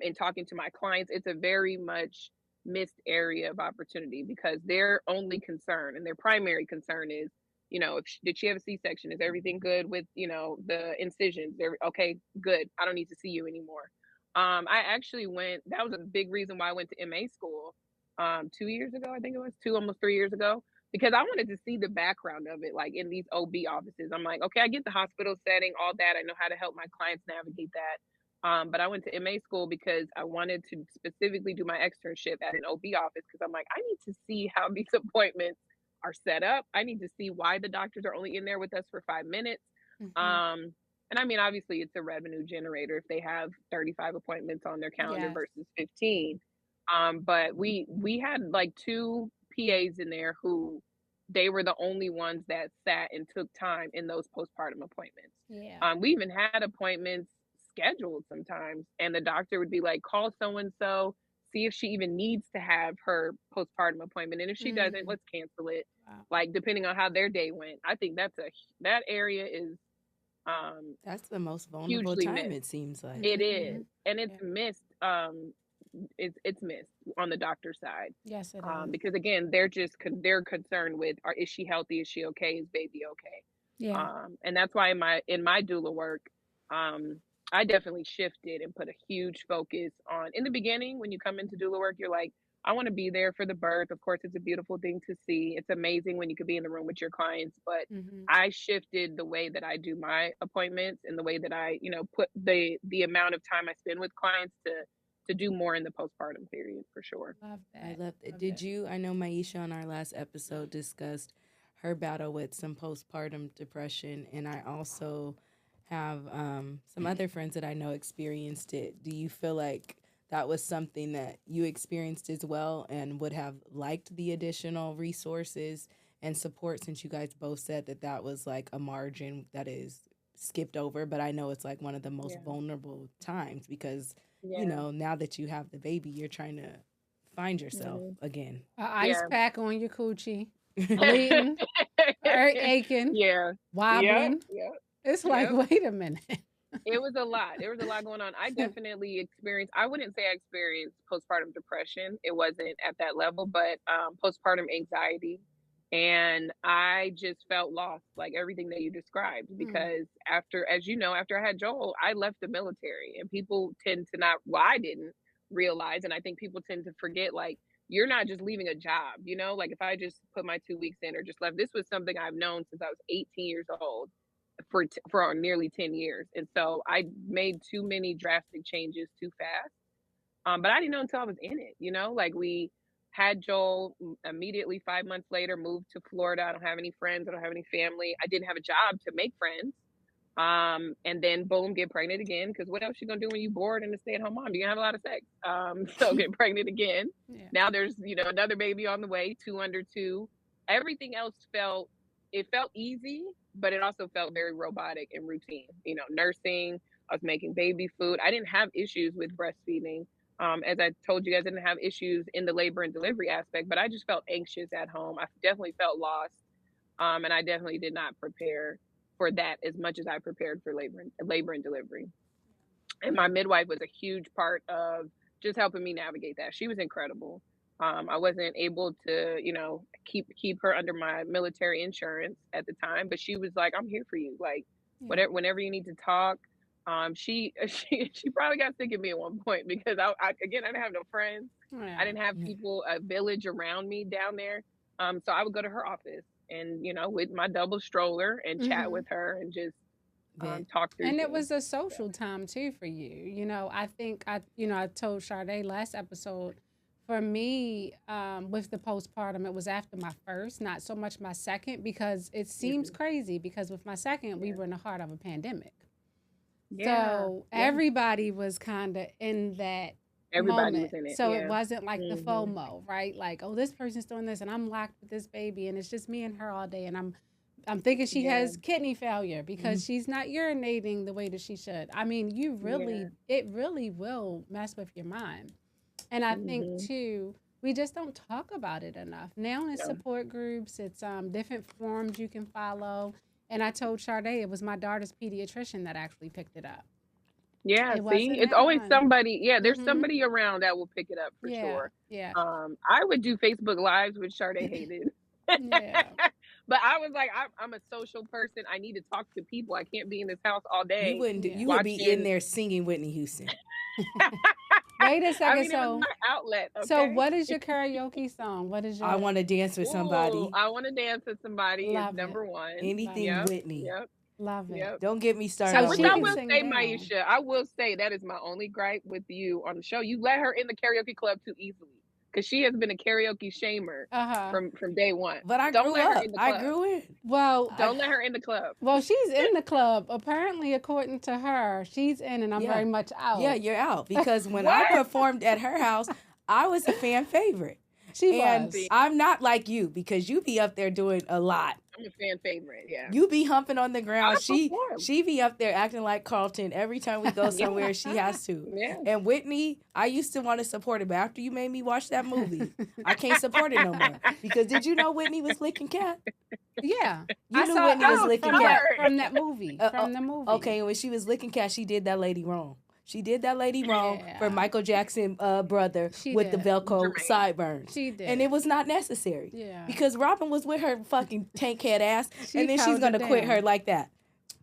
in talking to my clients, it's a very much missed area of opportunity because their only concern and their primary concern is, did she have a C-section? Is everything good with, the incisions? Okay, good. I don't need to see you anymore. I actually that was a big reason why I went to MA school 2 years ago, I think it was almost 3 years ago, because I wanted to see the background of it, like in these OB offices. I'm like, okay, I get the hospital setting, all that. I know how to help my clients navigate that. But I went to MA school because I wanted to specifically do my externship at an OB office because I'm like, I need to see how these appointments are set up. I need to see why the doctors are only in there with us for 5 minutes. Mm-hmm. And I mean, obviously, it's a revenue generator if they have 35 appointments on their calendar Yes. versus 15. But we had like two PAs in there who they were the only ones that sat and took time in those postpartum appointments. Yeah. We even had appointments scheduled sometimes, and the doctor would be like, call so and so, see if she even needs to have her postpartum appointment, and if she doesn't, let's cancel it. Wow. Like depending on how their day went. I think that area is That's the most vulnerable hugely time, missed. it seems like. It Mm-hmm. is, and it's Yeah. missed. It's missed on the doctor side. Yes, it is. Because again, they're concerned with, is she healthy? Is she okay? Is baby okay? Yeah. And that's why in my doula work, I definitely shifted and put a huge focus on. In the beginning, when you come into doula work, you're like, I want to be there for the birth. Of course, it's a beautiful thing to see. It's amazing when you could be in the room with your clients, but Mm-hmm. I shifted the way that I do my appointments and the way that I, put the amount of time I spend with clients to do more in the postpartum period for sure. Love I that. love it. Love Did it. you? I know Maisha on our last episode discussed her battle with some postpartum depression, and I also have some other friends that I know experienced it. Do you feel like that was something that you experienced as well and would have liked the additional resources and support, since you guys both said that that was like a margin that is skipped over? But I know it's like one of the most Yeah. vulnerable times because, Yeah. now that you have the baby, you're trying to find yourself again. An ice Yeah. pack on your coochie, bleeding, aching, Yeah. wobbling. Yeah. It's like, Yep. wait a minute. It was a lot. There was a lot going on. I definitely experienced, I wouldn't say I experienced postpartum depression. It wasn't at that level, but postpartum anxiety. And I just felt lost, like everything that you described, because as you know, after I had Joel, I left the military and people tend to not, well, I didn't realize. And I think people tend to forget, like, you're not just leaving a job, like if I just put my 2 weeks in or just left, this was something I've known since I was 18 years old for nearly 10 years. And so I made too many drastic changes too fast. But I didn't know until I was in it, like we had Joel immediately 5 months later, moved to Florida. I don't have any friends. I don't have any family. I didn't have a job to make friends. And then boom, get pregnant again. Cause what else you gonna do when you bored and a stay-at-home mom? You're gonna have a lot of sex. So get pregnant again. Yeah. Now there's, another baby on the way, 2 under 2. Everything else felt easy, but it also felt very robotic and routine. Nursing, I was making baby food. I didn't have issues with breastfeeding. As I told you guys, I didn't have issues in the labor and delivery aspect, but I just felt anxious at home. I definitely felt lost. And I definitely did not prepare for that as much as I prepared for labor and delivery. And my midwife was a huge part of just helping me navigate that. She was incredible. I wasn't able to, keep her under my military insurance at the time, but she was like, "I'm here for you. Like, whenever you need to talk." She probably got sick of me at one point because I didn't have no friends. I didn't have people, a village around me down there. So I would go to her office and with my double stroller and chat with her and just talk through And it things. was a social time too for you. I think I told Sade last episode, for me, with the postpartum, it was after my first, not so much my second, because it seems crazy because with my second, we were in the heart of a pandemic. So everybody was kind of in that Everybody moment. was in it. So it wasn't like the FOMO, right? Like, oh, this person's doing this and I'm locked with this baby and it's just me and her all day and I'm thinking she has kidney failure because she's not urinating the way that she should. I mean, it really will mess with your mind. And I think too, we just don't talk about it enough. Now in support groups, it's different forums you can follow. And I told Sade it was my daughter's pediatrician that actually picked it up. Yeah, see, it's always somebody. Yeah, there's somebody around that will pick it up for sure. Yeah. I would do Facebook Lives, which Sade hated. But I was like, I'm a social person. I need to talk to people. I can't be in this house all day. You wouldn't. You would be in there singing Whitney Houston. Wait a second. I mean, it was my outlet. Okay? So, what is your karaoke song? What is your? I want to dance with somebody. Ooh, I want to dance with somebody. Love is number one. Anything Whitney. Yep. Love it. Yep. Don't get me started. I will say, Maisha, I will say that is my only gripe with you on the show. You let her in the karaoke club too easily because she has been a karaoke shamer from day one. But I don't grew let up. her in the club. I grew in. Well, don't let her in the club. Well, she's in the club. Apparently, according to her, she's in, and I'm very much out. Yeah, you're out because when I performed at her house, I was a fan favorite. And I'm not like you because you be up there doing a lot. I'm a fan favorite, yeah. You be humping on the ground. She be up there acting like Carlton every time we go somewhere. She has to. Yeah. And Whitney, I used to want to support her, but after you made me watch that movie, I can't support her no more. Because did you know Whitney was licking cat? Yeah, you knew Whitney was licking cat from that movie. From the movie. Okay, when she was licking cat, she did that lady wrong. She did that lady wrong for Michael Jackson brother with the Velcro sideburns. She did. And it was not necessary. Yeah. Because Robin was with her fucking tank head ass, and then she's going to quit her like that.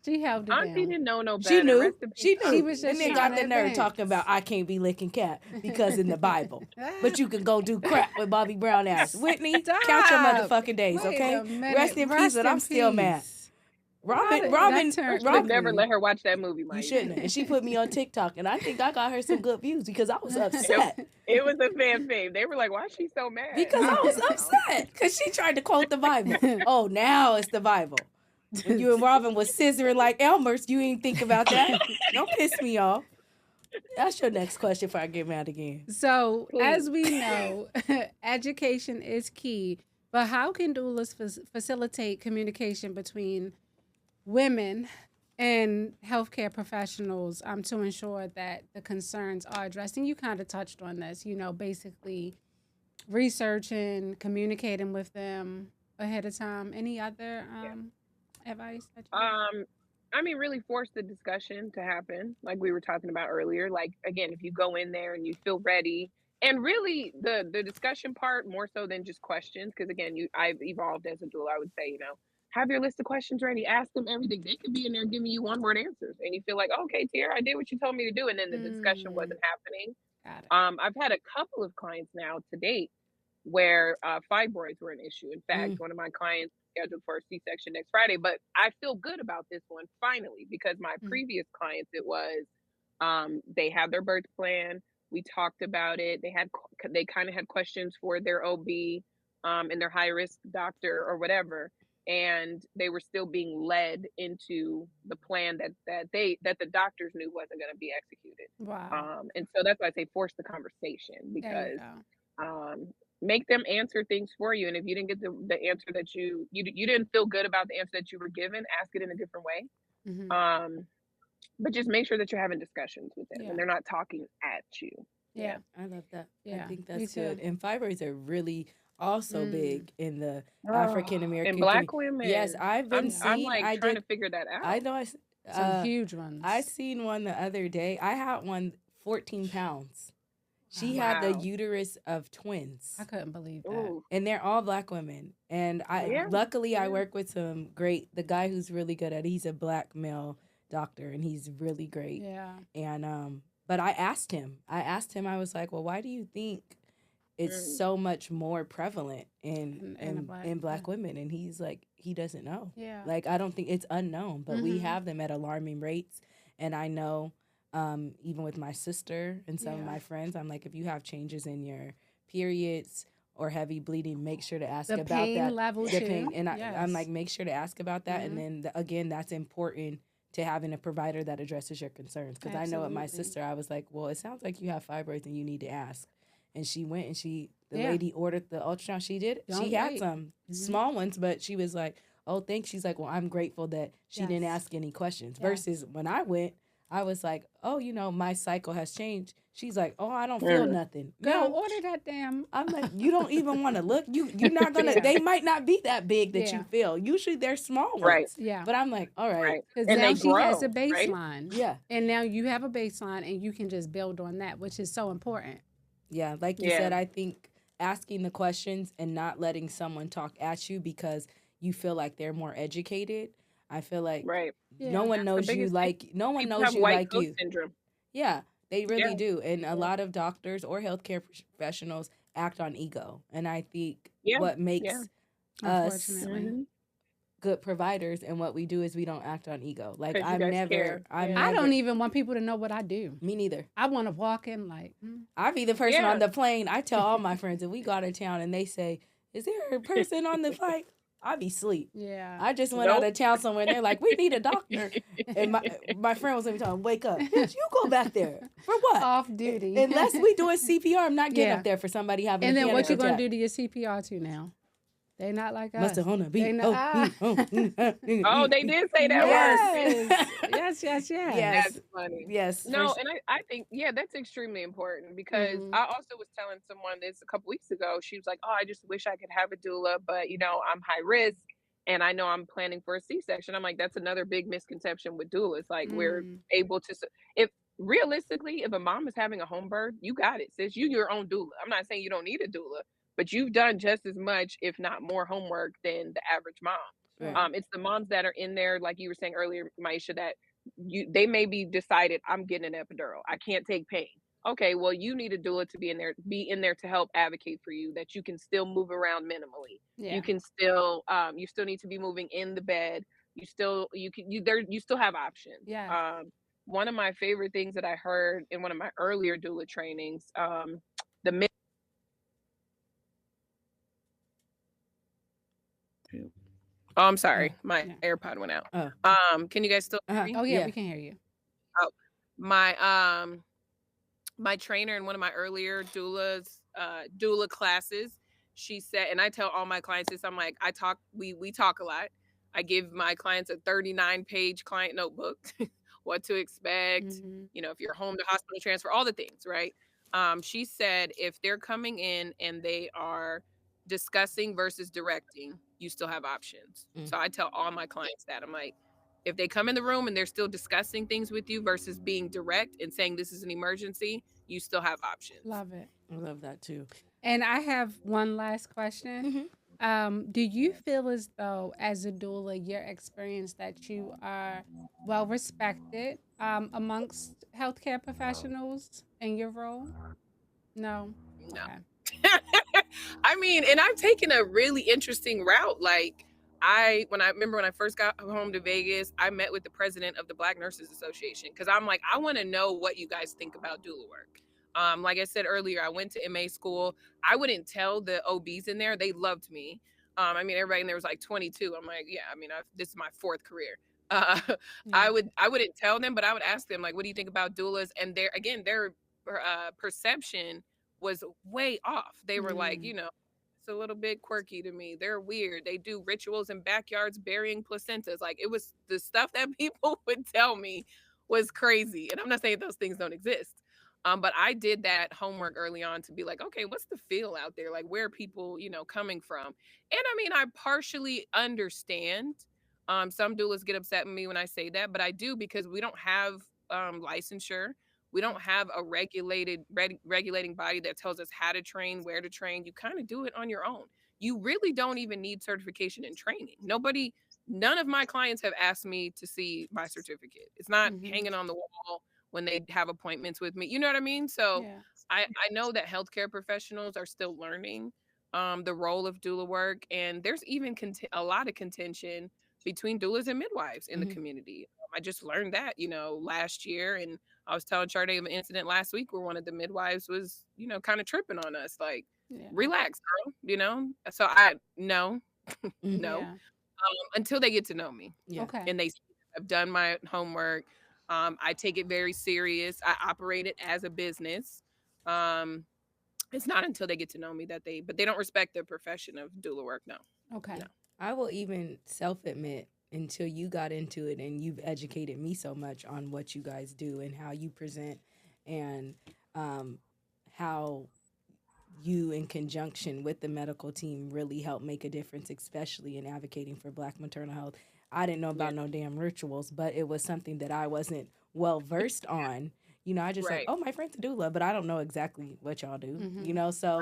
She held it Auntie down. didn't know no better. She knew. She knew. She was just and then got the nerve talking about, I can't be licking cat because in the Bible. But you can go do crap with Bobby Brown ass. Whitney, count your motherfucking days, okay? Rest in peace, but I'm still mad. Robin would never let her watch that movie, Mike. You shouldn't. And she put me on TikTok, and I think I got her some good views because I was upset. It was a fan fave. They were like, "Why is she so mad?" Because I was upset because she tried to quote the Bible. Oh, now it's the Bible. When you and Robin was scissoring like Elmer's, you ain't think about that. Don't piss me off. That's your next question before I get mad again. So, as we know, education is key. But how can doulas facilitate communication between women and healthcare professionals to ensure that the concerns are addressed? And you kind of touched on this, basically researching, communicating with them ahead of time. Any other advice? I mean, really force the discussion to happen, like we were talking about earlier. Like, again, if you go in there and you feel ready, and really the discussion part more so than just questions, because again, I've evolved as a doula. I would say, have your list of questions ready, ask them everything. They could be in there giving you one-word answers, and you feel like, okay, Tiara, I did what you told me to do, and then the discussion wasn't happening. I've had a couple of clients now to date where fibroids were an issue. In fact, one of my clients scheduled for a C-section next Friday, but I feel good about this one finally because my previous clients, it was they had their birth plan. We talked about it. They kind of had questions for their OB and their high-risk doctor or whatever, and they were still being led into the plan that the doctors knew wasn't going to be executed. Wow. And so that's why I say force the conversation, because make them answer things for you. And if you didn't get the answer that you didn't feel good about the answer that you were given, ask it in a different way. But just make sure that you're having discussions with them and they're not talking at you. Yeah. I love that. Yeah, I think that's good. And fibroids are really also big in the Oh, African and American Black community. Yes, women. I've been I'm seeing. like trying to figure that I out. know. Some Uh, huge I ones. seen one the other day. I had one 14 pounds. She Wow. had the Wow. uterus of twins. I couldn't believe that. Ooh. And they're all Black women. And Yeah. luckily I Yeah. work with some the guy who's really good at it. He's a Black male doctor and he's really great. Yeah. And but I asked him. I was like, "Well, why do you think it's Mm. so much more prevalent In in Black women?" And he's like, he doesn't know. Yeah. Like, I don't think it's unknown, but we have them at alarming rates. And I know, even with my sister and some of my friends, I'm like, if you have changes in your periods or heavy bleeding, make sure to ask The about pain that. level The too. pain, and I'm Yes. like, make sure to ask about that. And then again, that's important to having a provider that addresses your concerns. Because I know with my Absolutely. sister, I was like, well, it sounds like you have fibroids and you need to ask. And she went and the lady ordered the ultrasound. She did. Don't She had wait. some small ones, but she was like, oh, thanks. She's like, well, I'm grateful that she didn't Yes. ask any questions. Yes. Versus when I went, I was like, oh, my cycle has changed. She's like, oh, I don't feel nothing. Girl, Ma'am, order that damn. I'm like, you don't even want to look. You're not gonna. They might not be that big that you Yeah. feel. Usually they're small ones. Right. Yeah. But I'm like, all right. Right. Because And now they she has a grow, right? baseline. Yeah. And now you have a baseline and you can just build on that, which is so important. Yeah, like you Yeah. said, I think asking the questions and not letting someone talk at you because you feel like they're more educated. I feel like Right. no one That's the knows you biggest thing. like no one People knows have you white like coat you. syndrome. Yeah, they really Yeah. do. And a Yeah. lot of doctors or healthcare professionals act on ego. And I think Yeah. what Yeah. makes us Unfortunately. Mhm. good providers and what we do is we don't act on ego. Like 'Cause you guys care. I'm Yeah. I never. don't even want people to know what I do. Me neither. I want to walk in like, I be the person Yeah. on the plane. I tell all my friends if we go out of town and they say, "Is there a person on the flight?" I be asleep. yeah. I just went out Nope. of town somewhere and they're like, "We need a doctor." And my friend was every time, "Wake up, bitch! You go back there for what? Off duty. Unless we doing CPR, I'm not getting Yeah. up there for somebody having And a then panic what you gonna attack." do to your CPR to now? They not like us. Must have on a beat. They not. Oh, they did say that word. Yes. That's funny. Yes. No, and I think, yeah, that's extremely important because I also was telling someone this a couple weeks ago. She was like, oh, I just wish I could have a doula, but I'm high risk and I know I'm planning for a C-section. I'm like, that's another big misconception with doulas. Like we're able to, if realistically, if a mom is having a home birth, you got it, sis. You your own doula. I'm not saying you don't need a doula, but you've done just as much, if not more homework than the average mom. Right. It's the moms that are in there, like you were saying earlier, Maisha, that they may be decided I'm getting an epidural. I can't take pain. Okay, well, you need a doula to be in there to help advocate for you that you can still move around minimally. Yeah. You can still you still need to be moving in the bed. You still have options. Yeah. One of my favorite things that I heard in one of my earlier doula trainings, the Oh, I'm sorry. My AirPod went out. Can you guys still hear me? Oh yeah, we can hear you. Oh, my trainer in one of my earlier doula classes, she said, and I tell all my clients this, I'm like, we talk a lot. I give my clients a 39-page client notebook, what to expect, if you're home to hospital transfer, all the things, right? She said if they're coming in and they are discussing versus directing, you still have options. So I tell all my clients that. I'm like, if they come in the room and they're still discussing things with you versus being direct and saying this is an emergency, you still have options. Love it. I love that too. And I have one last question. Do you feel as though, as a doula, your experience that you are well respected amongst healthcare professionals in your role? No. No. Okay. I mean, and I've taken a really interesting route. Like I remember when I first got home to Vegas, I met with the president of the Black Nurses Association because I'm like, I want to know what you guys think about doula work. Like I said earlier, I went to MA school. I wouldn't tell the OBs in there; they loved me. I mean, everybody in there was like 22. I'm like, yeah. I mean, this is my fourth career. I wouldn't tell them, but I would ask them like, what do you think about doulas? And their perception was way off. They were like, it's a little bit quirky to me. They're weird. They do rituals in backyards burying placentas. Like it was the stuff that people would tell me was crazy. And I'm not saying those things don't exist. But I did that homework early on to be like, okay, what's the feel out there? Like, where are people, coming from? And I mean, I partially understand. Some doulas get upset with me when I say that, but I do because we don't have licensure. We don't have a regulating body that tells us how to train, where to train. You kind of do it on your own. You really don't even need certification and training. None of my clients have asked me to see my certificate. It's not hanging on the wall when they have appointments with me. You know what I mean? So Yeah. I know that healthcare professionals are still learning the role of doula work. And there's even a lot of contention between doulas and midwives in the community. I just learned that, last year. And I was telling Sade of an incident last week where one of the midwives was, kind of tripping on us, like, Yeah. relax, girl. So no, no, Yeah. until they get to know me. Yeah. Okay. And I've done my homework. I take it very serious. I operate it as a business. It's not until they get to know me but they don't respect the profession of doula work. No. Okay. No. I will even self-admit until you got into it and you've educated me so much on what you guys do and how you present and how you in conjunction with the medical team really help make a difference, especially in advocating for Black maternal health. I didn't know Yeah. about no damn rituals, but it was something that I wasn't well versed on. I just like, Right. oh, my friend's a doula, but I don't know exactly what y'all do, Mhm. so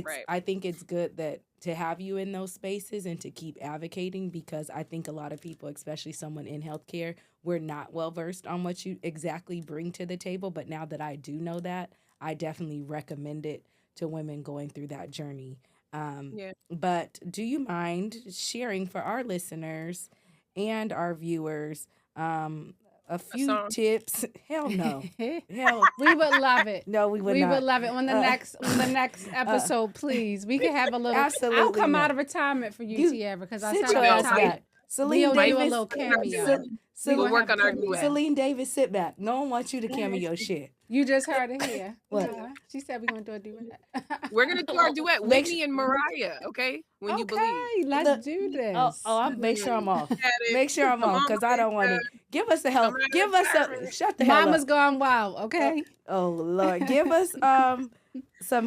Right. I think it's good that to have you in those spaces and to keep advocating, because I think a lot of people, especially someone in healthcare, we're not well versed on what you exactly bring to the table. But now that I do know that, I definitely recommend it to women going through that journey. Yeah. But do you mind sharing for our listeners and our viewers a A few song. tips? Hell no. Hell We would love it. no, we would We not. would love it on the next episode, please. We could have a little. I'll Absolutely come out not. of retirement for you, You Tiara, because I sit sound your like ass tired. back. Celine We'll do a Davis. little cameo. We'll work on our cameo. duet. Celine Davis, sit back. No one wants you to cameo shit. You just heard it here. What? Yeah. She said we're gonna do a duet. We're gonna do our duet, Make Whitney and Mariah. Okay, when you believe. Okay, let's Look, do this. I'll make sure I'm off. Got it. Make sure I'm Come off on, because I don't want to. Mariah. Give us the help. Come on, Give us Mariah. shut the hell Mama's up. gone wild. Okay. Oh Lord, give us some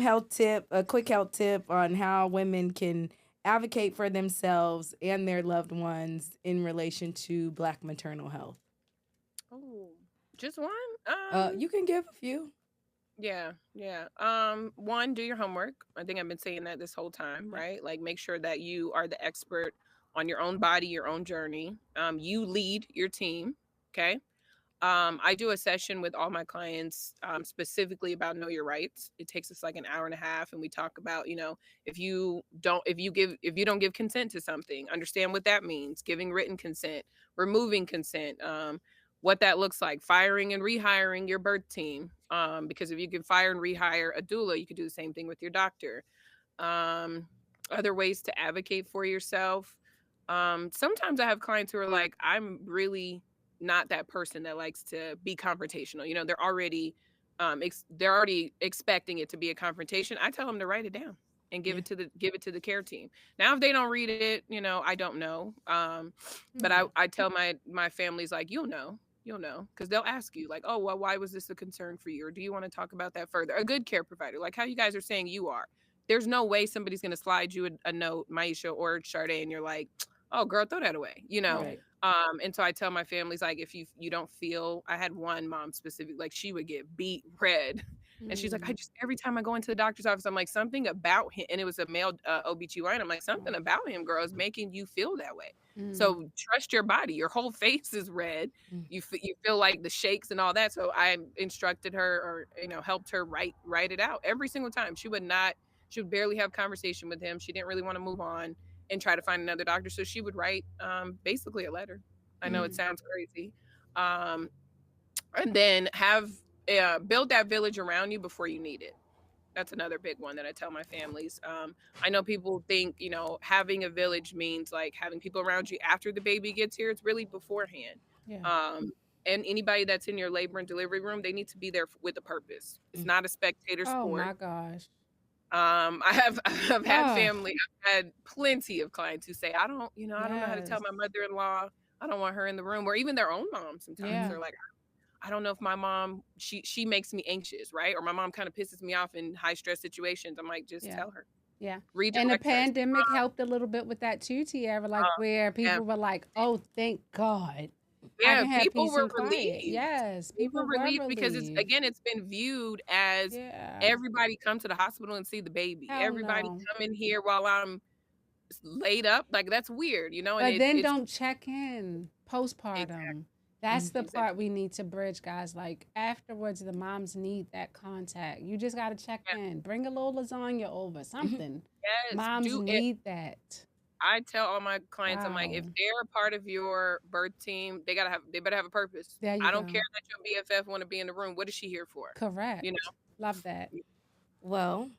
a quick health tip on how women can advocate for themselves and their loved ones in relation to Black maternal health. Oh, just one. You can give a few. Yeah. One, do your homework. I think I've been saying that this whole time, right? Like, make sure that you are the expert on your own body, your own journey. You lead your team. Okay. I do a session with all my clients specifically about know your rights. It takes us like an hour and a half, and we talk about, if you don't give consent to something, understand what that means. Giving written consent, removing consent, what that looks like, firing and rehiring your birth team. Because if you can fire and rehire a doula, you could do the same thing with your doctor. Other ways to advocate for yourself. Sometimes I have clients who are like, I'm really not that person that likes to be confrontational. They're already expecting it to be a confrontation. I tell them to write it down and give it to the care team. Now, if they don't read it, I don't know. But I tell my families, like, you'll know, because they'll ask you, like, oh, well, why was this a concern for you? Or do you want to talk about that further? A good care provider, like how you guys are saying you are. There's no way somebody's going to slide you a note, Maisha or Sade, and you're like, oh, girl, throw that away, Right. And so I tell my families, like, if you don't feel, I had one mom specific, like, she would get beat red. And she's like, every time I go into the doctor's office, I'm like, something about him, and it was a male OBGYN. I'm like, something about him, girl, is making you feel that way. So trust your body. Your whole face is red. You feel like the shakes and all that. So I instructed her, or helped her write it out every single time. She would barely have conversation with him. She didn't really want to move on and try to find another doctor. So she would write basically a letter. I know it sounds crazy. And then build that village around you before you need it. That's another big one that I tell my families. I know people think, having a village means like having people around you after the baby gets here. It's really beforehand. Yeah. And anybody that's in your labor and delivery room, they need to be there with a purpose. It's not a spectator Oh sport. my gosh. I've had family. I've had plenty of clients who say, I don't know how to tell my mother-in-law. I don't want her in the room, or even their own mom. Sometimes they're like, I don't know if my mom, she makes me anxious, right? Or my mom kind of pisses me off in high stress situations. I'm like, just Yeah. tell her, Yeah. And the redirect her. pandemic helped a little bit with that too, Tiara, like where Yeah, people were like, oh, thank God. I yeah, can have people peace were and quiet. relieved. Yes, They people were were relieved because relieved. it's been viewed as Yeah. everybody come to the hospital and see the baby. Hell Everybody no. come in here while I'm laid up. Like that's weird, you know. And But then it's don't check in exactly, postpartum. That's the part exactly. we need to bridge, guys. Like afterwards, the moms need that contact. You just got to check Yeah. in. Bring a little lasagna over, something. Yes, Moms do it. need that. I tell all my clients, I'm like, if Wow. they're a part of your birth team, they better have a purpose. There you I don't care go. that your BFF want to be in the room. What is she here for? You Correct. know? Love that. Well,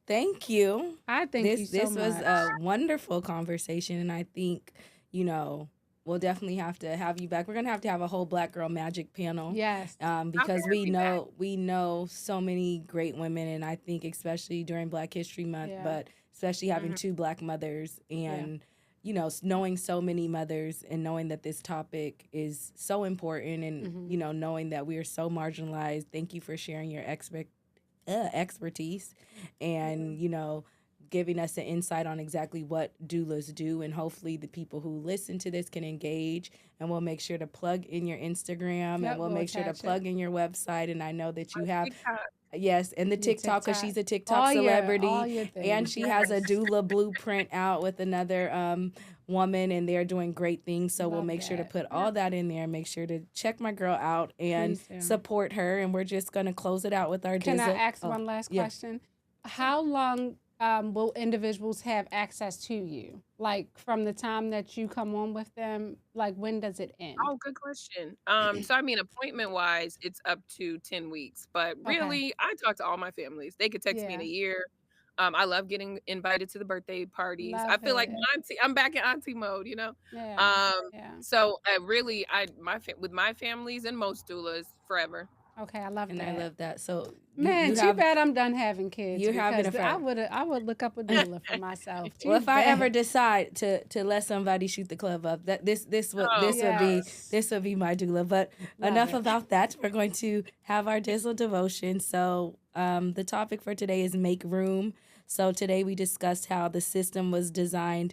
thank you. I thank you This so this was a much. wonderful conversation, and I think, you know, we'll definitely have to have you back. We're gonna have to have a whole Black Girl Magic panel, Yes. I'm because gonna be back. we know so many great women, and I think especially during Black History Month, Yeah. but especially having Mhm. two Black mothers Yeah. and knowing so many mothers and knowing that this topic is so important, and Hmm. knowing that we are so marginalized. Thank you for sharing your expertise, and giving us an insight on exactly what doulas do, and hopefully the people who listen to this can engage, and we'll make sure to plug in your Instagram, and Yep. we'll We'll make sure to attach it. plug in your website, and I know that you On have, TikTok. yes, and the Your TikTok, because TikTok. she's a TikTok All celebrity, your and things. she has a Yes. doula blueprint out with another woman, and they're doing great things. So we'll Love make sure to that. put Yeah. all that in there, and make sure to check my girl out and Please do. support her. And we're just gonna close it out with our Can I dizzle. ask Oh, one last yeah. question? How long will individuals have access to you? Like from the time that you come on with them, like when does it end? Oh, good question. So I mean, appointment wise, it's up to 10 weeks, but Okay. really, I talk to all my families. They could text me in a Yeah. year. I love getting invited to the birthday parties. I Love feel like my it. auntie, I'm back in auntie mode, you know? Yeah. Um, Yeah. so I really, with my families and most doulas forever. Okay. I love And I that. love that. So Man, too bad I'm done having kids you're having because a friend. I would look up a doula for myself. Well, Too if I ever bad. decide to let somebody shoot the club up, that this would Oh, Yes. this would be my doula. But Love enough it. about that. We're going to have our Dizzle devotion. So the topic for today is make room. So today we discussed how the system was designed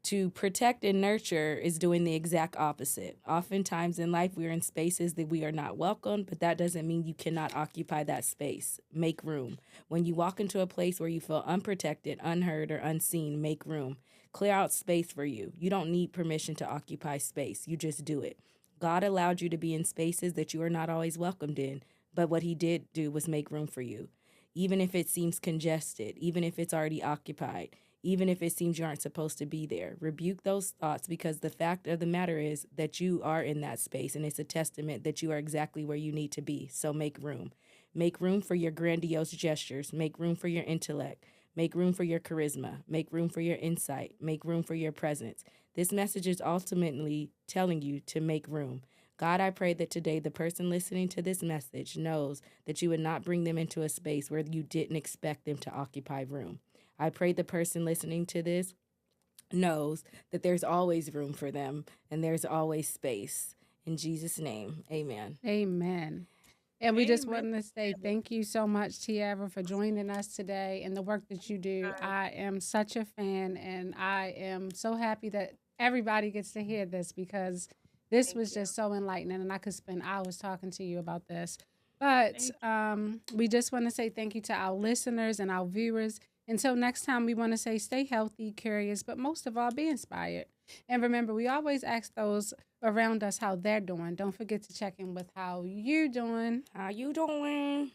to protect and nurture is doing the exact opposite. Oftentimes in life, we're in spaces that we are not welcome, but that doesn't mean you cannot occupy that space. Make room. When you walk into a place where you feel unprotected, unheard, or unseen, make room. Clear out space for you. You don't need permission to occupy space, you just do it. God allowed you to be in spaces that you are not always welcomed in, but what He did do was make room for you. Even if it seems congested, even if it's already occupied, even if it seems you aren't supposed to be there. Rebuke those thoughts, because the fact of the matter is that you are in that space, and it's a testament that you are exactly where you need to be. So make room. Make room for your grandiose gestures. Make room for your intellect. Make room for your charisma. Make room for your insight. Make room for your presence. This message is ultimately telling you to make room. God, I pray that today the person listening to this message knows that you would not bring them into a space where you didn't expect them to occupy room. I pray the person listening to this knows that there's always room for them and there's always space. In Jesus' name, amen. Amen. And we just amen. wanted to say thank you so much, Tiara, for joining us today and the work that you do. I am such a fan, and I am so happy that everybody gets to hear this because this Thank was you. just so enlightening, and I could spend hours talking to you about this. But Thank we just want to say thank you to our listeners and our viewers. Until next time, we want to say stay healthy, curious, but most of all, be inspired. And remember, we always ask those around us how they're doing. Don't forget to check in with how you're doing. How you doing?